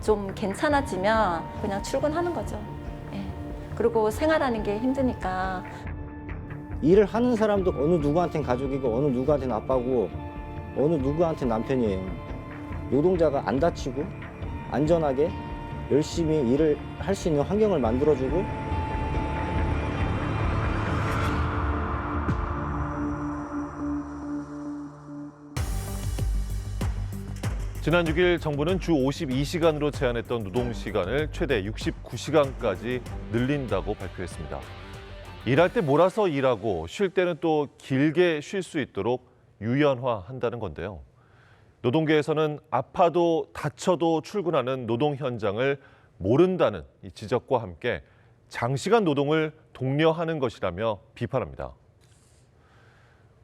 좀 괜찮아지면 그냥 출근하는 거죠. 예. 그리고 생활하는 게 힘드니까. 일을 하는 사람도 어느 누구한테는 가족이고 어느 누구한테는 아빠고 어느 누구한테는 남편이에요. 노동자가 안 다치고 안전하게 열심히 일을 할 수 있는 환경을 만들어주고 지난 6일 정부는 주 52시간으로 제한했던 노동시간을 최대 69시간까지 늘린다고 발표했습니다. 일할 때 몰아서 일하고 쉴 때는 또 길게 쉴 수 있도록 유연화한다는 건데요. 노동계에서는 아파도 다쳐도 출근하는 노동 현장을 모른다는 이 지적과 함께 장시간 노동을 독려하는 것이라며 비판합니다.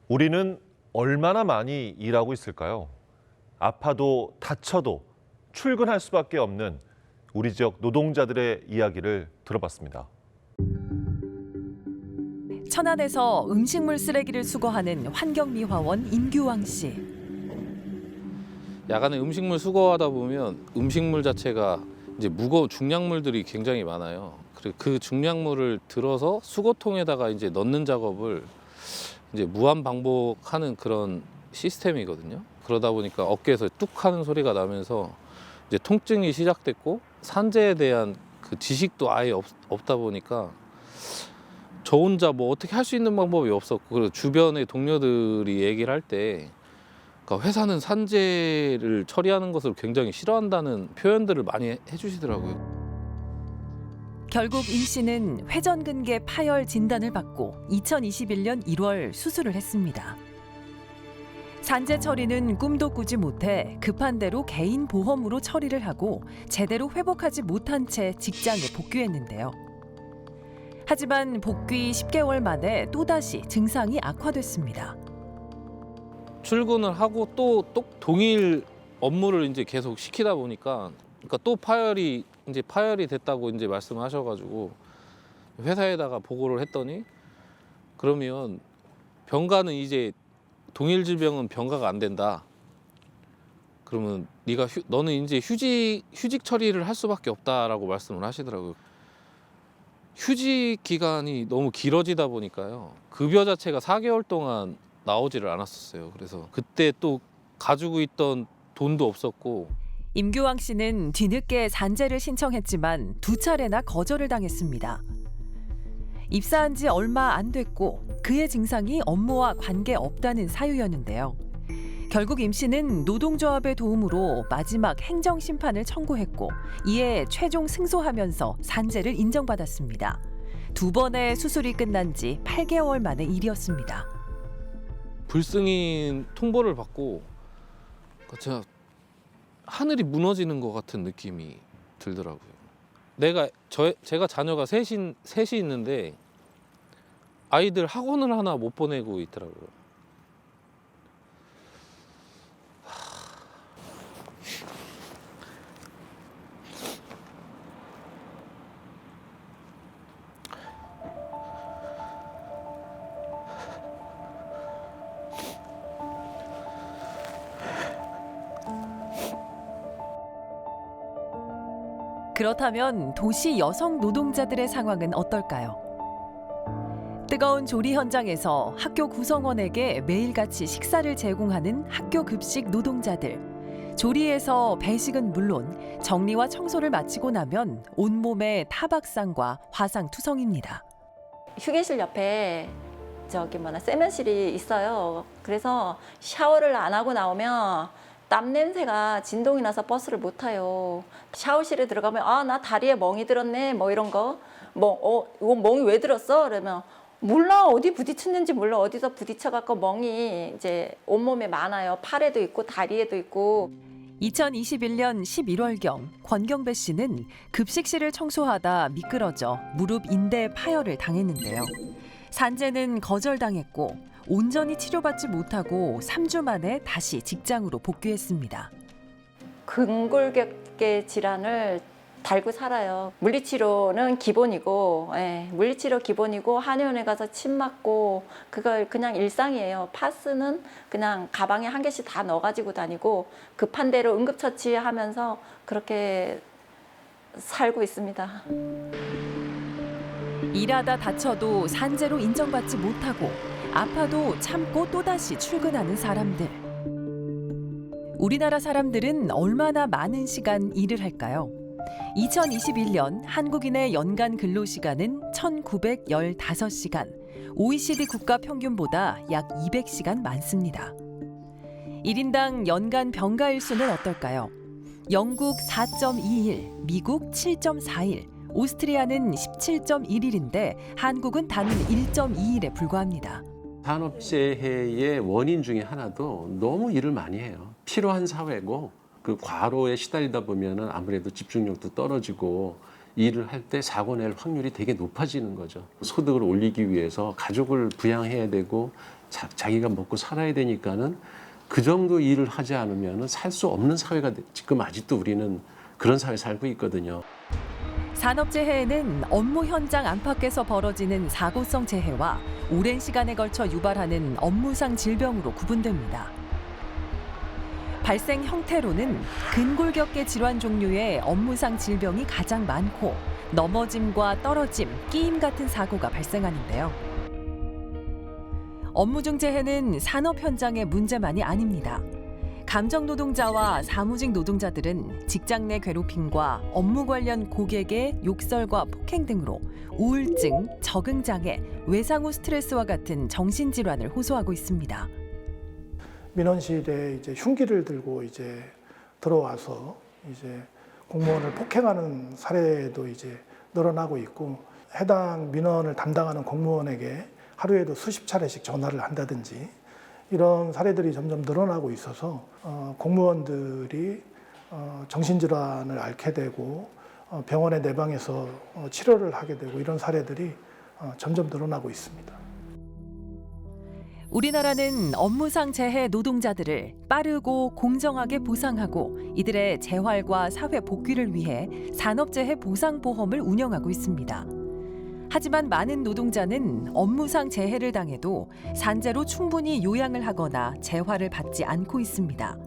우리는 얼마나 많이 일하고 있을까요? 아파도 다쳐도 출근할 수밖에 없는 우리 지역 노동자들의 이야기를 들어봤습니다. 천안에서 음식물 쓰레기를 수거하는 환경미화원 임규왕 씨. 야간에 음식물 수거하다 보면 음식물 자체가 이제 무거운 중량물들이 굉장히 많아요. 그리고 그 중량물을 들어서 수거통에다가 이제 넣는 작업을 이제 무한 반복하는 그런 시스템이거든요. 그러다 보니까 어깨에서 뚝 하는 소리가 나면서 이제 통증이 시작됐고 산재에 대한 그 지식도 아예 없다 보니까 저 혼자 뭐 어떻게 할 수 있는 방법이 없었고, 그리고 주변의 동료들이 얘기를 할 때 그러니까 회사는 산재를 처리하는 것을 굉장히 싫어한다는 표현들을 많이 해주시더라고요. 결국 임 씨는 회전근개 파열 진단을 받고 2021년 1월 수술을 했습니다. 산재 처리는 꿈도 꾸지 못해 급한 대로 개인 보험으로 처리를 하고 제대로 회복하지 못한 채 직장에 복귀했는데요. 하지만 복귀 10개월 만에 또다시 증상이 악화됐습니다. 출근을 하고 또 동일 업무를 이제 계속 시키다 보니까 그러니까 또 파열이 됐다고 이제 말씀하셔가지고 회사에다가 보고를 했더니 그러면 병가는 이제 동일 질병은 병가가 안 된다. 그러면 너는 이제 휴직 처리를 할 수밖에 없다라고 말씀을 하시더라고요. 휴직 기간이 너무 길어지다 보니까요. 급여 자체가 4개월 동안 나오지를 않았었어요. 그래서 그때 또 가지고 있던 돈도 없었고. 임규왕 씨는 뒤늦게 산재를 신청했지만 2차례나 거절을 당했습니다. 입사한 지 얼마 안 됐고 그의 증상이 업무와 관계없다는 사유였는데요. 결국 임 씨는 노동조합의 도움으로 마지막 행정심판을 청구했고 이에 최종 승소하면서 산재를 인정받았습니다. 2번의 수술이 끝난 지 8개월 만의 일이었습니다. 불승인 통보를 받고 제가 하늘이 무너지는 것 같은 느낌이 들더라고요. 제가 자녀가 셋이 있는데 아이들 학원을 하나 못 보내고 있더라고요. 그렇다면 도시 여성 노동자들의 상황은 어떨까요? 뜨거운 조리 현장에서 학교 구성원에게 매일같이 식사를 제공하는 학교 급식 노동자들. 조리에서 배식은 물론 정리와 청소를 마치고 나면 온몸에 타박상과 화상투성입니다. 휴게실 옆에 세면실이 있어요. 그래서 샤워를 안 하고 나오면 땀 냄새가 진동이 나서 버스를 못 타요. 샤워실에 들어가면 나 다리에 멍이 들었네 뭐 이런 거. 이거 멍이 왜 들었어? 그러면 몰라, 어디 부딪혔는지 몰라. 어디서 부딪혀갖고 멍이 이제 온몸에 많아요. 팔에도 있고 다리에도 있고. 2021년 11월경 권경배 씨는 급식실을 청소하다 미끄러져 무릎 인대 파열을 당했는데요. 산재는 거절당했고 온전히 치료받지 못하고 3주 만에 다시 직장으로 복귀했습니다. 근골격계 질환을 달고 살아요. 물리치료는 기본이고, 물리치료 기본이고 한의원에 가서 침 맞고 그걸 그냥 일상이에요. 파스는 그냥 가방에 한 개씩 다 넣어가지고 다니고 급한 대로 응급처치하면서 그렇게 살고 있습니다. 일하다 다쳐도 산재로 인정받지 못하고 아파도 참고 또다시 출근하는 사람들. 우리나라 사람들은 얼마나 많은 시간 일을 할까요? 2021년 한국인의 연간 근로시간은 1915시간, OECD 국가 평균보다 약 200시간 많습니다. 1인당 연간 병가일수는 어떨까요? 영국 4.21일, 미국 7.41일, 오스트리아는 17.1일인데 한국은 단 1.2일에 불과합니다. 산업재해의 원인 중에 하나도 너무 일을 많이 해요. 피로한 사회고 그 과로에 시달리다 보면은 아무래도 집중력도 떨어지고 일을 할 때 사고 낼 확률이 되게 높아지는 거죠. 소득을 올리기 위해서 가족을 부양해야 되고 자기가 먹고 살아야 되니까는 그 정도 일을 하지 않으면은 살 수 없는 사회가 지금 아직도 우리는 그런 사회에 살고 있거든요. 산업재해에는 업무 현장 안팎에서 벌어지는 사고성 재해와 오랜 시간에 걸쳐 유발하는 업무상 질병으로 구분됩니다. 발생 형태로는 근골격계 질환 종류의 업무상 질병이 가장 많고 넘어짐과 떨어짐, 끼임 같은 사고가 발생하는데요. 업무 중 재해는 산업 현장의 문제만이 아닙니다. 감정 노동자와 사무직 노동자들은 직장 내 괴롭힘과 업무 관련 고객의 욕설과 폭행 등으로 우울증, 적응장애, 외상 후 스트레스와 같은 정신질환을 호소하고 있습니다. 민원실에 이제 흉기를 들고 이제 들어와서 이제 공무원을 폭행하는 사례도 이제 늘어나고 있고, 해당 민원을 담당하는 공무원에게 하루에도 수십 차례씩 전화를 한다든지 이런 사례들이 점점 늘어나고 있어서 공무원들이 정신질환을 앓게 되고 병원에 내방해서 치료를 하게 되고 이런 사례들이 점점 늘어나고 있습니다. 우리나라는 업무상 재해 노동자들을 빠르고 공정하게 보상하고 이들의 재활과 사회 복귀를 위해 산업재해 보상보험을 운영하고 있습니다. 하지만 많은 노동자는 업무상 재해를 당해도 산재로 충분히 요양을 하거나 재활을 받지 않고 있습니다.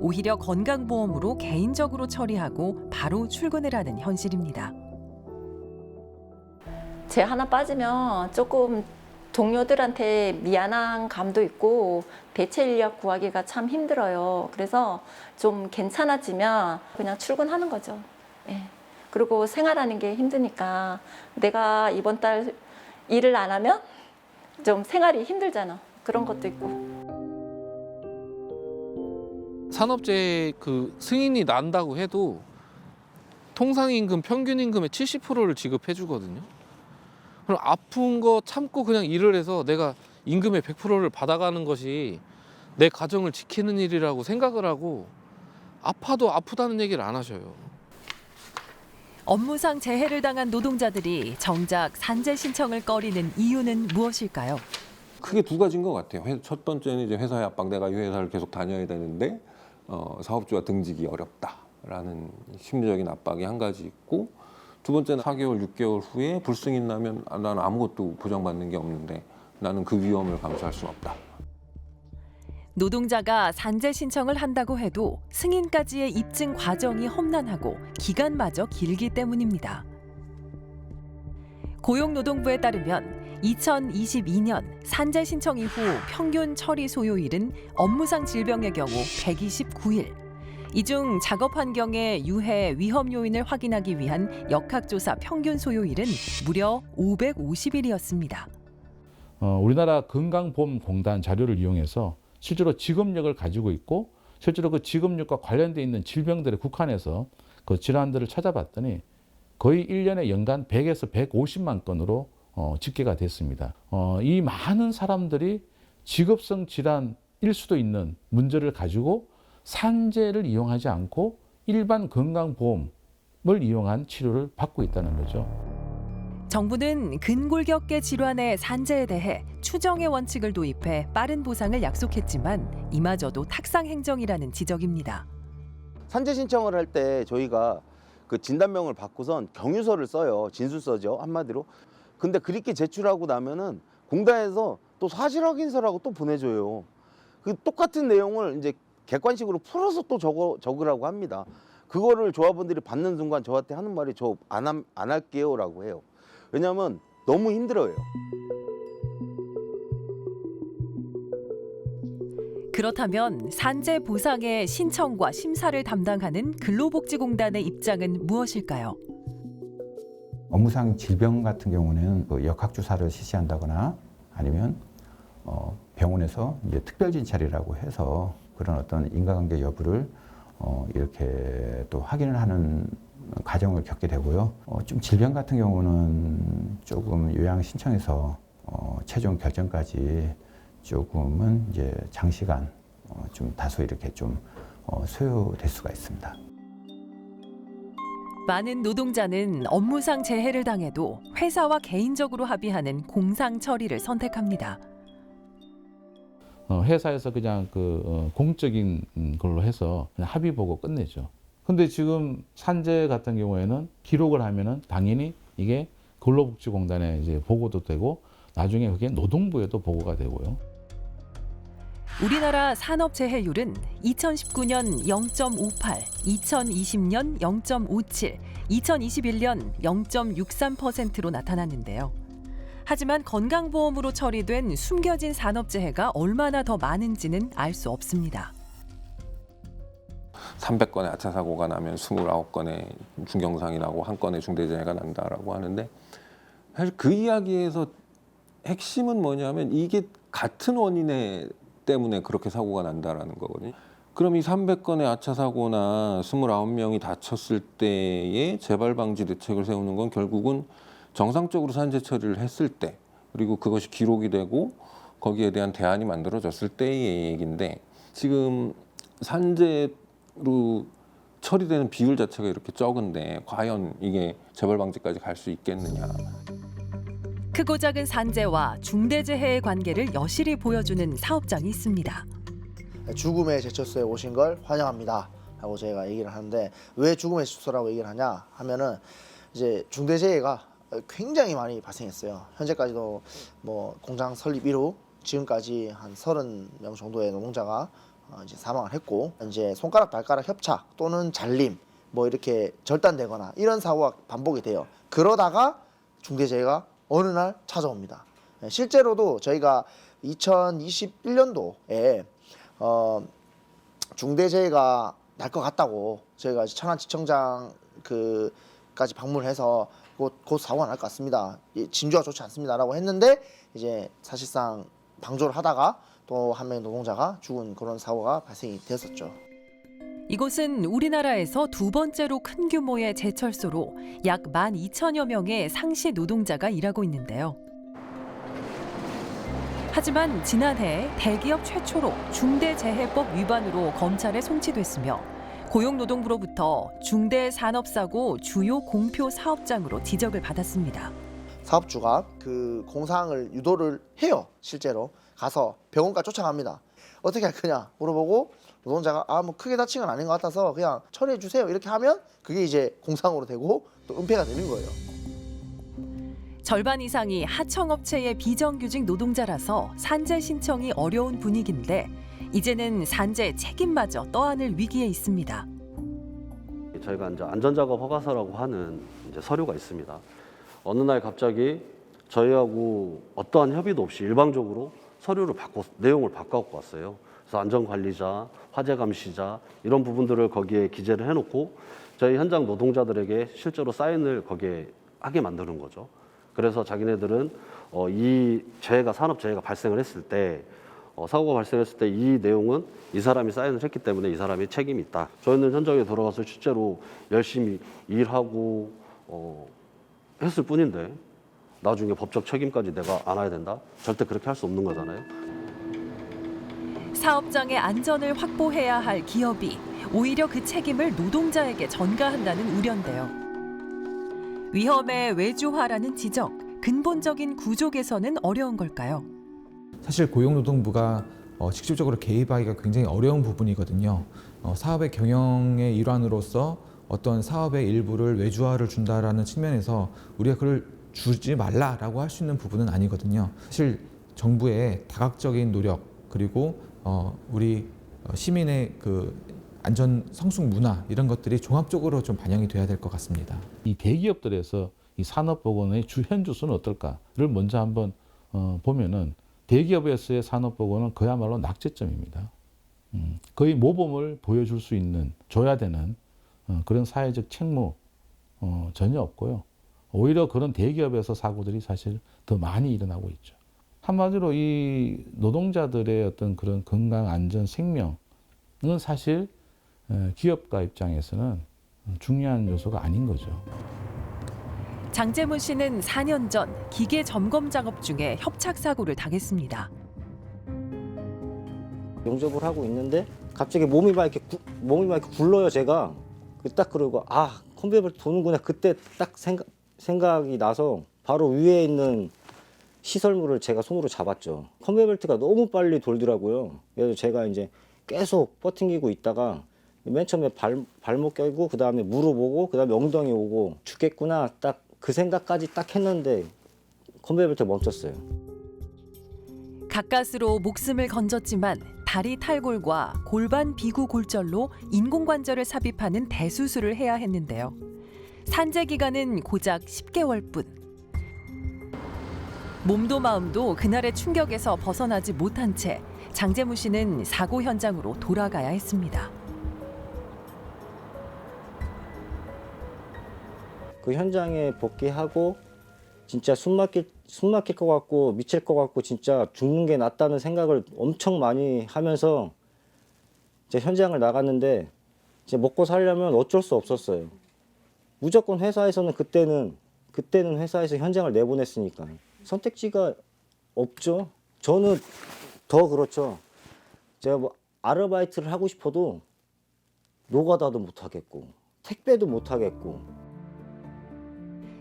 오히려 건강보험으로 개인적으로 처리하고 바로 출근을 하는 현실입니다. 재 하나 빠지면 조금 동료들한테 미안한 감도 있고 대체 인력 구하기가 참 힘들어요. 그래서 좀 괜찮아지면 그냥 출근하는 거죠. 예. 그리고 생활하는 게 힘드니까 내가 이번 달 일을 안 하면 좀 생활이 힘들잖아. 그런 것도 있고. 산업재해 그 승인이 난다고 해도 통상임금, 평균임금의 70%를 지급해 주거든요. 그럼 아픈 거 참고 그냥 일을 해서 내가 임금의 100%를 받아가는 것이 내 가정을 지키는 일이라고 생각을 하고 아파도 아프다는 얘기를 안 하셔요. 업무상 재해를 당한 노동자들이 정작 산재 신청을 꺼리는 이유는 무엇일까요? 크게 두 가지인 것 같아요. 첫 번째는 이제 회사의 압박, 내가 이 회사를 계속 다녀야 되는데 사업주가 등지기 어렵다라는 심리적인 압박이 한 가지 있고, 두 번째는 4개월, 6개월 후에 불승인 나면 나는 아무것도 보장받는 게 없는데 나는 그 위험을 감수할 수 없다. 노동자가 산재 신청을 한다고 해도 승인까지의 입증 과정이 험난하고 기간마저 길기 때문입니다. 고용노동부에 따르면 2022년 산재 신청 이후 평균 처리 소요일은 업무상 질병의 경우 129일. 이 중 작업 환경의 유해 위험 요인을 확인하기 위한 역학조사 평균 소요일은 무려 550일이었습니다. 우리나라 건강보험공단 자료를 이용해서 실제로 직업력을 가지고 있고 실제로 그 직업력과 관련돼 있는 질병들에 국한해서 그 질환들을 찾아봤더니 거의 1년에 연간 100에서 150만 건으로 집계가 됐습니다. 이 많은 사람들이 직업성 질환일 수도 있는 문제를 가지고 산재를 이용하지 않고 일반 건강보험을 이용한 치료를 받고 있다는 거죠. 정부는 근골격계 질환의 산재에 대해 추정의 원칙을 도입해 빠른 보상을 약속했지만 이마저도 탁상 행정이라는 지적입니다. 산재 신청을 할 때 저희가 그 진단명을 받고선 경유서를 써요. 진술서죠, 한마디로. 근데 그렇게 제출하고 나면은 공단에서 또 사실 확인서라고 또 보내줘요. 그 똑같은 내용을 이제 객관식으로 풀어서 또 적으라고 합니다. 그거를 조합원들이 받는 순간 저한테 하는 말이 저 안 할게요라고 해요. 왜냐하면 너무 힘들어요. 그렇다면 산재 보상의 신청과 심사를 담당하는 근로복지공단의 입장은 무엇일까요? 업무상 질병 같은 경우는 그 역학주사를 실시한다거나 아니면 병원에서 이제 특별진찰이라고 해서 그런 어떤 인과관계 여부를 이렇게 또 확인을 하는 과정을 겪게 되고요. 좀 질병 같은 경우는 조금 요양 신청해서 최종 결정까지 조금은 이제 장시간 좀 다소 이렇게 좀 소요될 수가 있습니다. 많은 노동자는 업무상 재해를 당해도 회사와 개인적으로 합의하는 공상 처리를 선택합니다. 회사에서 그냥 공적인 걸로 해서 그냥 합의 보고 끝내죠. 근데 지금 산재 같은 경우에는 기록을 하면은 당연히 이게 근로복지공단에 이제 보고도 되고 나중에 그게 노동부에도 보고가 되고요. 우리나라 산업재해율은 2019년 0.58, 2020년 0.57, 2021년 0.63%로 나타났는데요. 하지만 건강보험으로 처리된 숨겨진 산업재해가 얼마나 더 많은지는 알 수 없습니다. 300건의 아차 사고가 나면 29건의 중경상이 나고 1건의 중대재해가 난다라고 하는데 사실 그 이야기에서 핵심은 뭐냐면 이게 같은 원인 때문에 그렇게 사고가 난다라는 거거든요. 그럼 이 300건의 아차 사고나 29명이 다쳤을 때의 재발 방지 대책을 세우는 건 결국은 정상적으로 산재 처리를 했을 때 그리고 그것이 기록이 되고 거기에 대한 대안이 만들어졌을 때의 얘기인데 지금 산재로 처리되는 비율 자체가 이렇게 적은데 과연 이게 재발 방지까지 갈 수 있겠느냐. 크고 작은 산재와 중대재해의 관계를 여실히 보여주는 사업장이 있습니다. 죽음의 제철소에 오신 걸 환영합니다 라고 저희가 얘기를 하는데 왜 죽음의 제철소라고 얘기를 하냐 하면은 이제 중대재해가 굉장히 많이 발생했어요. 현재까지도 뭐 공장 설립 이후 지금까지 한 30명 정도의 노동자가 이제 사망을 했고 이제 손가락 발가락 협착 또는 잘림 뭐 이렇게 절단되거나 이런 사고가 반복이 돼요. 그러다가 중대재해가 어느 날 찾아옵니다. 실제로도 저희가 2021년도에 중대재해가 날 것 같다고 저희가 천안지청장 까지 방문해서 곧 사고가 날 것 같습니다. 진주가 좋지 않습니다라고 했는데 이제 사실상 방조를 하다가 또 한 명의 노동자가 죽은 그런 사고가 발생이 되었었죠. 이곳은 우리나라에서 두 번째로 큰 규모의 제철소로 약 12,000여 명의 상시 노동자가 일하고 있는데요. 하지만 지난해 대기업 최초로 중대재해법 위반으로 검찰에 송치됐으며 고용노동부로부터 중대산업사고 주요 공표 사업장으로 지적을 받았습니다. 사업주가 그 공상을 유도를 해요. 실제로 가서 병원까지 쫓아갑니다. 어떻게 할 거냐 물어보고 노동자가 뭐 크게 다친 건 아닌 것 같아서 그냥 처리해 주세요 이렇게 하면 그게 이제 공상으로 되고 또 은폐가 되는 거예요. 절반 이상이 하청업체의 비정규직 노동자라서 산재 신청이 어려운 분위기인데 이제는 산재 책임마저 떠안을 위기에 있습니다. 저희가 이제 안전작업 허가서라고 하는 이제 서류가 있습니다. 어느 날 갑자기 저희하고 어떠한 협의도 없이 일방적으로 서류를 내용을 바꿔갖고 왔어요. 그래서 안전관리자, 화재감시자 이런 부분들을 거기에 기재를 해놓고 저희 현장 노동자들에게 실제로 사인을 거기에 하게 만드는 거죠. 그래서 자기네들은 이 산업재해가 발생을 했을 때 사고가 발생했을 때 이 내용은 이 사람이 사인을 했기 때문에 이 사람이 책임이 있다. 저희는 현장에 들어가서 실제로 열심히 일하고 했을 뿐인데 나중에 법적 책임까지 내가 안아야 된다? 절대 그렇게 할 수 없는 거잖아요. 사업장의 안전을 확보해야 할 기업이 오히려 그 책임을 노동자에게 전가한다는 우려인데요. 위험의 외주화라는 지적, 근본적인 구조 개선은 어려운 걸까요? 사실 고용노동부가 직접적으로 개입하기가 굉장히 어려운 부분이거든요. 사업의 경영의 일환으로서 어떤 사업의 일부를 외주화를 준다라는 측면에서 우리가 그걸 주지 말라라고 할 수 있는 부분은 아니거든요. 사실 정부의 다각적인 노력 그리고 우리 시민의 그 안전 성숙 문화 이런 것들이 종합적으로 좀 반영이 돼야 될 것 같습니다. 이 대기업들에서 이 산업보건의 현주소는 어떨까를 먼저 한번 보면은 대기업에서의 산업보건은 그야말로 낙제점입니다. 거의 모범을 보여줄 수 있는, 줘야 되는 그런 사회적 책무 전혀 없고요. 오히려 그런 대기업에서 사고들이 사실 더 많이 일어나고 있죠. 한마디로 이 노동자들의 어떤 그런 건강, 안전, 생명은 사실 기업가 입장에서는 중요한 요소가 아닌 거죠. 장재문 씨는 4년 전 기계 점검 작업 중에 협착 사고를 당했습니다. 용접을 하고 있는데 갑자기 몸이 막 이렇게 굴러요. 제가 딱 그러고 컨베이어 도는구나. 그때 딱 생각이 나서 바로 위에 있는 시설물을 제가 손으로 잡았죠. 컨베이어 벨트가 너무 빨리 돌더라고요. 그래서 제가 이제 계속 버팅기고 있다가 맨 처음에 발목 껴고 그다음에 무릎 오고 그다음에 엉덩이 오고 죽겠구나 딱 그 생각까지 딱 했는데 컨베이어 벨트 멈췄어요. 가까스로 목숨을 건졌지만 다리 탈골과 골반 비구 골절로 인공관절을 삽입하는 대수술을 해야 했는데요. 산재 기간은 고작 10개월뿐. 몸도 마음도 그날의 충격에서 벗어나지 못한 채 장재문 씨는 사고 현장으로 돌아가야 했습니다. 그 현장에 복귀하고 진짜 숨 막힐 것 같고 미칠 것 같고 진짜 죽는 게 낫다는 생각을 엄청 많이 하면서 이제 현장을 나갔는데 이제 먹고 살려면 어쩔 수 없었어요. 무조건 회사에서는 그때는 회사에서 현장을 내보냈으니까 선택지가 없죠. 저는 더 그렇죠. 제가 뭐 아르바이트를 하고 싶어도 노가다도 못 하겠고 택배도 못 하겠고.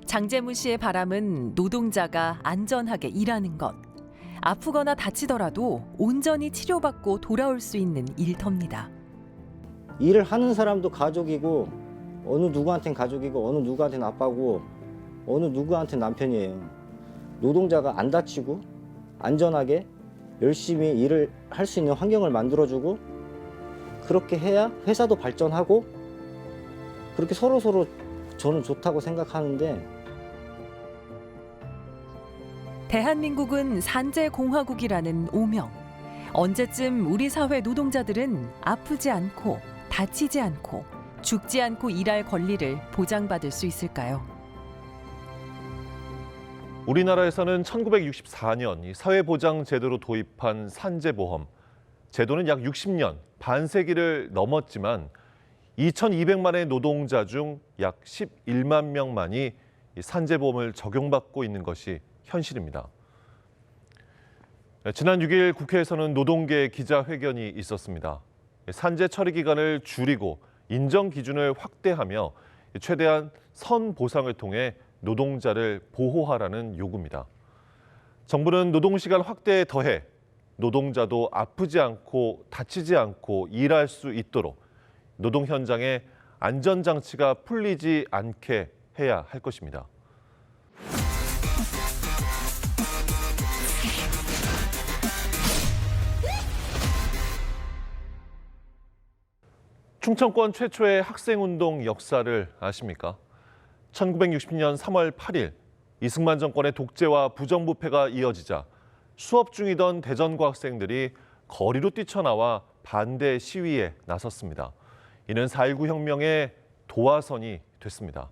장재문 씨의 바람은 노동자가 안전하게 일하는 것. 아프거나 다치더라도 온전히 치료받고 돌아올 수 있는 일터입니다. 일을 하는 사람도 가족이고 어느 누구한테는 가족이고 어느 누구한테는 아빠고 어느 누구한테는 남편이에요. 노동자가 안 다치고 안전하게 열심히 일을 할 수 있는 환경을 만들어주고 그렇게 해야 회사도 발전하고 그렇게 서로서로 저는 좋다고 생각하는데 대한민국은 산재공화국이라는 오명. 언제쯤 우리 사회 노동자들은 아프지 않고 다치지 않고 죽지 않고 일할 권리를 보장받을 수 있을까요? 우리나라에서는 1964년 이 사회보장제도로 도입한 산재보험. 제도는 약 60년, 반세기를 넘었지만 2,200만의 노동자 중 약 11만 명만이 이 산재보험을 적용받고 있는 것이 현실입니다. 지난 6일 국회에서는 노동계 기자회견이 있었습니다. 산재 처리 기간을 줄이고 인정 기준을 확대하며 최대한 선보상을 통해 노동자를 보호하라는 요구입니다. 정부는 노동시간 확대에 더해 노동자도 아프지 않고 다치지 않고 일할 수 있도록 노동 현장에 안전장치가 풀리지 않게 해야 할 것입니다. 충청권 최초의 학생운동 역사를 아십니까? 1960년 3월 8일 이승만 정권의 독재와 부정부패가 이어지자 수업 중이던 대전고 학생들이 거리로 뛰쳐나와 반대 시위에 나섰습니다. 이는 4.19 혁명의 도화선이 됐습니다.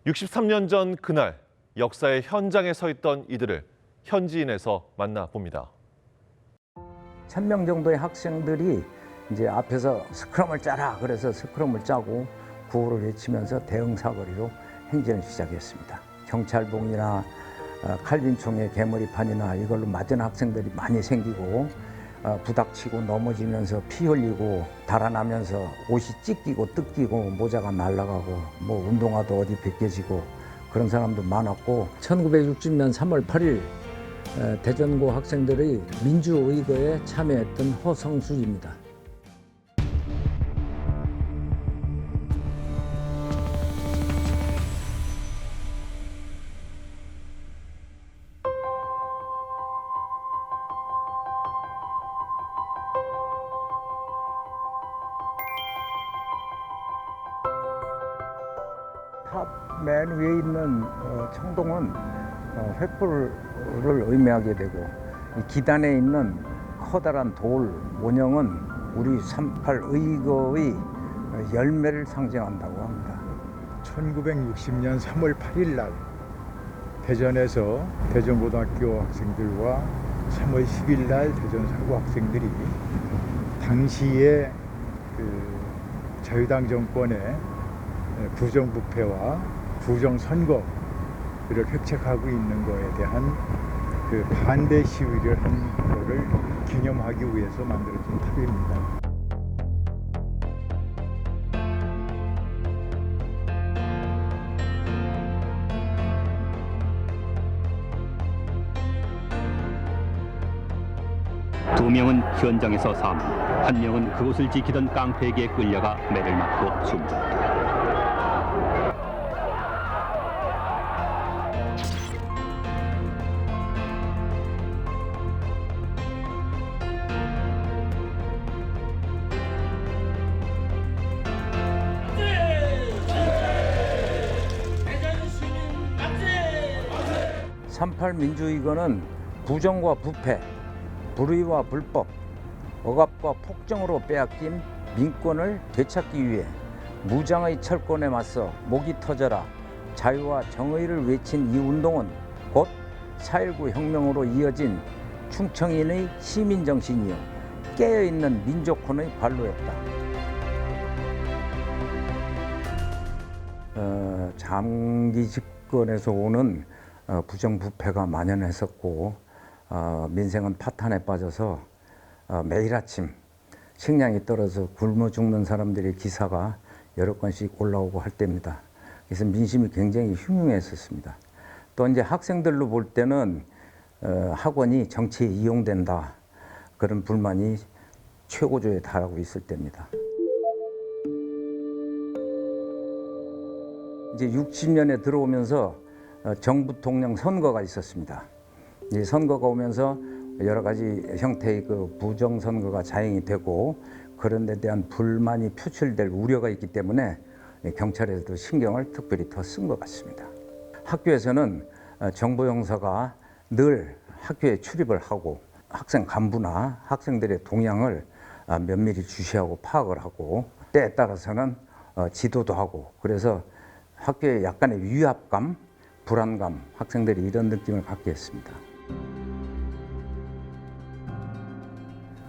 63년 전 그날 역사의 현장에 서 있던 이들을 현지인에서 만나봅니다. 1,000명 정도의 학생들이 이제 앞에서 스크럼을 짜라 그래서 스크럼을 짜고 구호를 외치면서 대응 사거리로 행진을 시작했습니다. 경찰봉이나 칼빈총의 개머리판이나 이걸로 맞은 학생들이 많이 생기고 부닥치고 넘어지면서 피 흘리고 달아나면서 옷이 찢기고 뜯기고 모자가 날아가고 뭐 운동화도 어디 벗겨지고 그런 사람도 많았고 1960년 3월 8일 대전고 학생들의 민주의거에 참여했던 허성수입니다. 맨 위에 있는 청동은 횃불을 의미하게 되고, 이 기단에 있는 커다란 돌 모형은 우리 38 의거의 열매를 상징한다고 합니다. 1960년 3월 8일 날 대전에서 대전고등학교 학생들과 3월 10일 날 대전사고 학생들이 당시에 그 자유당 정권의 부정부패와 부정선거를 획책하고 있는 거에 대한 그 반대 시위를 한 거를 기념하기 위해서 만들어진 탑입니다. 두 명은 현장에서 사망, 한 명은 그곳을 지키던 깡패에게 끌려가 매를 맞고 숨졌다. 삼팔 민주의거는 부정과 부패, 불의와 불법, 억압과 폭정으로 빼앗긴 민권을 되찾기 위해 무장의 철권에 맞서 목이 터져라 자유와 정의를 외친 이 운동은 곧 4.19 혁명으로 이어진 충청인의 시민정신이요 깨어있는 민족혼의 발로였다. 장기 집권에서 오는 부정부패가 만연했었고 민생은 파탄에 빠져서 매일 아침 식량이 떨어져 굶어 죽는 사람들의 기사가 여러 건씩 올라오고 할 때입니다. 그래서 민심이 굉장히 흉흉했었습니다. 또 이제 학생들로 볼 때는 학원이 정치에 이용된다 그런 불만이 최고조에 달하고 있을 때입니다. 이제 60년에 들어오면서 정부 통령 선거가 있었습니다. 이 선거가 오면서 여러 가지 형태의 그 부정 선거가 자행이 되고 그런 데 대한 불만이 표출될 우려가 있기 때문에 경찰에서도 신경을 특별히 더 쓴 것 같습니다. 학교에서는 정보 형사가 늘 학교에 출입을 하고 학생 간부나 학생들의 동향을 면밀히 주시하고 파악을 하고 때에 따라서는 지도도 하고 그래서 학교에 약간의 위압감, 불안감, 학생들이 이런 느낌을 갖게 했습니다.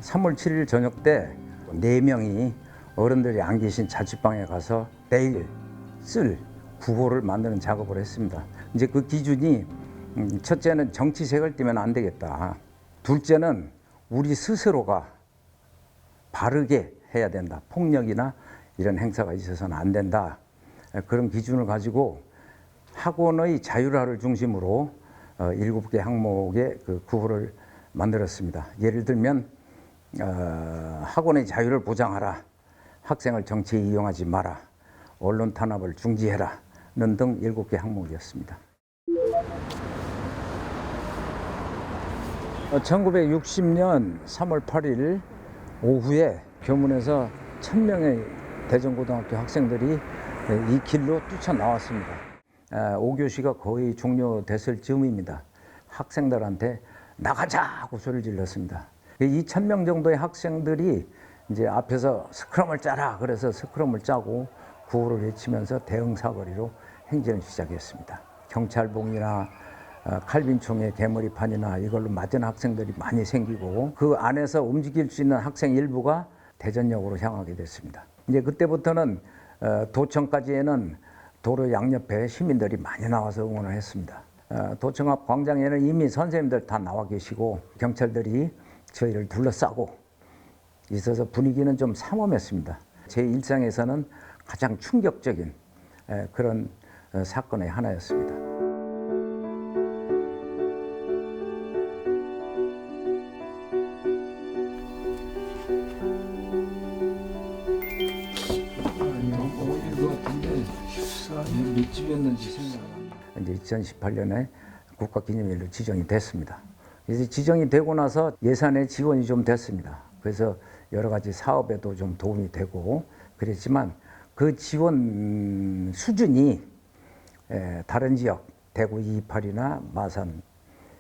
3월 7일 저녁 때 4명이 어른들이 안 계신 자취방에 가서 내일 쓸 국어를 만드는 작업을 했습니다. 이제 그 기준이 첫째는 정치색을 띠면 안 되겠다. 둘째는 우리 스스로가 바르게 해야 된다. 폭력이나 이런 행사가 있어서는 안 된다. 그런 기준을 가지고 학원의 자율화를 중심으로 7개 항목의 그 구호를 만들었습니다. 예를 들면 학원의 자유를 보장하라, 학생을 정치에 이용하지 마라, 언론 탄압을 중지해라 는 등 7개 항목이었습니다. 1960년 3월 8일 오후에 교문에서 1000명의 대전고등학교 학생들이 이 길로 뛰쳐나왔습니다. 5교시가 거의 종료됐을 즈음입니다. 학생들한테 나가자 하고 소리를 질렀습니다. 이 1000명 정도의 학생들이 이제 앞에서 스크럼을 짜라 그래서 스크럼을 짜고 구호를 외치면서 대응 사거리로 행진을 시작했습니다. 경찰봉이나 칼빈총의 개머리판이나 이걸로 맞은 학생들이 많이 생기고 그 안에서 움직일 수 있는 학생 일부가 대전역으로 향하게 됐습니다. 이제 그때부터는 도청까지에는 도로 양옆에 시민들이 많이 나와서 응원을 했습니다. 도청 앞 광장에는 이미 선생님들 다 나와 계시고 경찰들이 저희를 둘러싸고 있어서 분위기는 좀 삼엄했습니다. 제 일상에서는 가장 충격적인 그런 사건의 하나였습니다. 이제 2018년에 국가기념일로 지정이 됐습니다. 이제 지정이 되고 나서 예산에 지원이 좀 됐습니다. 그래서 여러 가지 사업에도 좀 도움이 되고 그랬지만 그 지원 수준이 다른 지역 대구 228이나 마산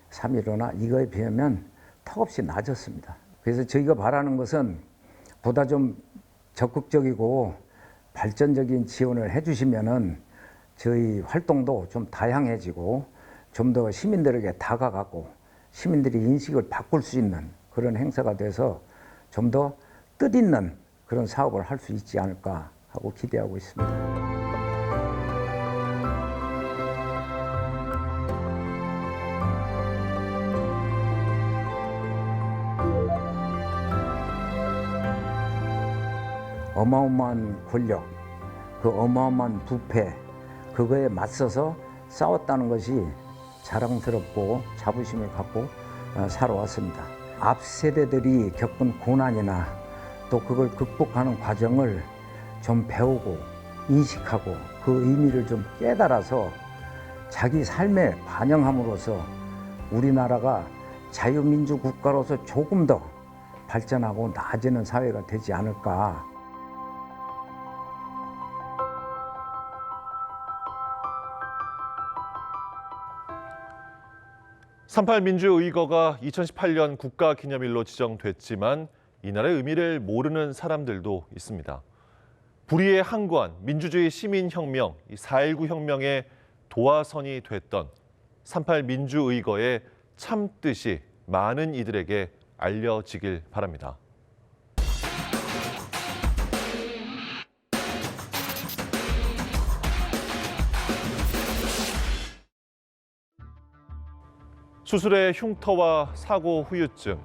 315나 이거에 비하면 턱없이 낮았습니다. 그래서 저희가 바라는 것은 보다 좀 적극적이고 발전적인 지원을 해주시면은 저희 활동도 좀 다양해지고 좀 더 시민들에게 다가가고 시민들이 인식을 바꿀 수 있는 그런 행사가 돼서 좀 더 뜻있는 그런 사업을 할 수 있지 않을까 하고 기대하고 있습니다. 어마어마한 권력, 그 어마어마한 부패, 그거에 맞서서 싸웠다는 것이 자랑스럽고 자부심을 갖고 살아왔습니다. 앞 세대들이 겪은 고난이나 또 그걸 극복하는 과정을 좀 배우고 인식하고 그 의미를 좀 깨달아서 자기 삶에 반영함으로써 우리나라가 자유민주 국가로서 조금 더 발전하고 나아지는 사회가 되지 않을까. 3.8 민주의거가 2018년 국가기념일로 지정됐지만 이날의 의미를 모르는 사람들도 있습니다. 불의의 항구한 민주주의 시민혁명, 4.19 혁명의 도화선이 됐던 3.8 민주의거의 참뜻이 많은 이들에게 알려지길 바랍니다. 수술의 흉터와 사고 후유증,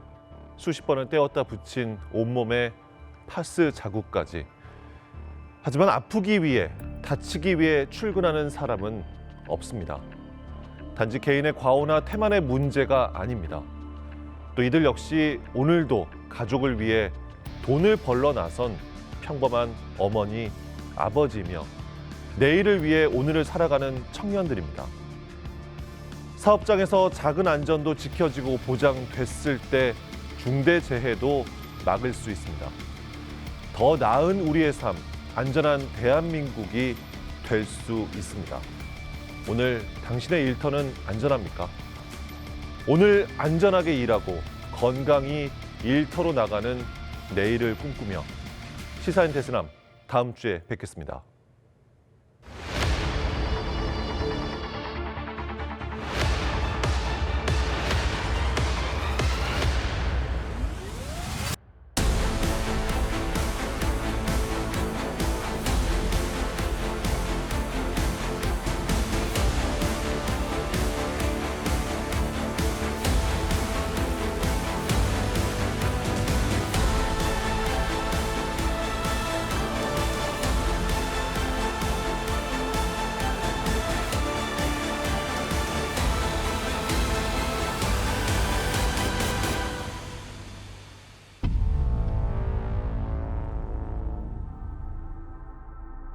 수십 번을 떼었다 붙인 온몸에 파스 자국까지. 하지만 아프기 위해, 다치기 위해 출근하는 사람은 없습니다. 단지 개인의 과오나 태만의 문제가 아닙니다. 또 이들 역시 오늘도 가족을 위해 돈을 벌러 나선 평범한 어머니, 아버지며 내일을 위해 오늘을 살아가는 청년들입니다. 사업장에서 작은 안전도 지켜지고 보장됐을 때 중대재해도 막을 수 있습니다. 더 나은 우리의 삶, 안전한 대한민국이 될 수 있습니다. 오늘 당신의 일터는 안전합니까? 오늘 안전하게 일하고 건강히 일터로 나가는 내일을 꿈꾸며 시사인 대스남 다음 주에 뵙겠습니다.